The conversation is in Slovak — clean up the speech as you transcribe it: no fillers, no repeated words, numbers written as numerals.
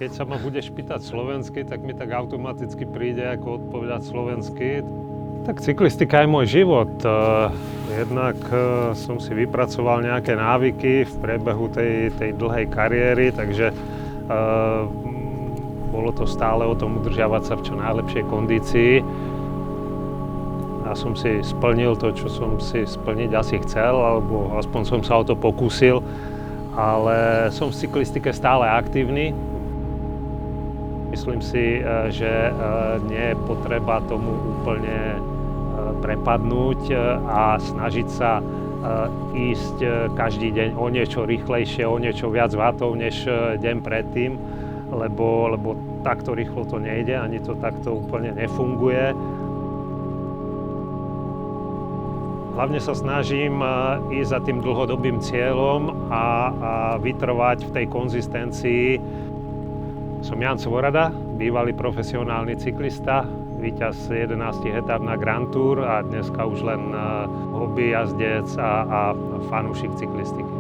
Keď sa ma budeš pýtať slovensky, tak mi tak automaticky príde, ako odpovedať slovensky. Tak cyklistika je môj život. Jednak som si vypracoval nejaké návyky v priebehu tej dlhej kariéry, takže bolo to stále o tom udržiavať sa v čo najlepšej kondícii. Ja som si splnil to, čo som si splniť asi chcel, alebo aspoň som sa o to pokúsil, ale som v cyklistike stále aktívny. Myslím si, že nie je potreba tomu úplne prepadnúť a snažiť sa ísť každý deň o niečo rýchlejšie, o niečo viac vatov než deň predtým, lebo takto rýchlo to nejde, ani to takto úplne nefunguje. Hlavne sa snažím ísť za tým dlhodobým cieľom a vytrvať v tej konzistencii. Som Jan Svorada, bývalý profesionálny cyklista, víťaz 11 etáp na Grand Tour a dneska už len hobby jazdec a fanúšik cyklistiky.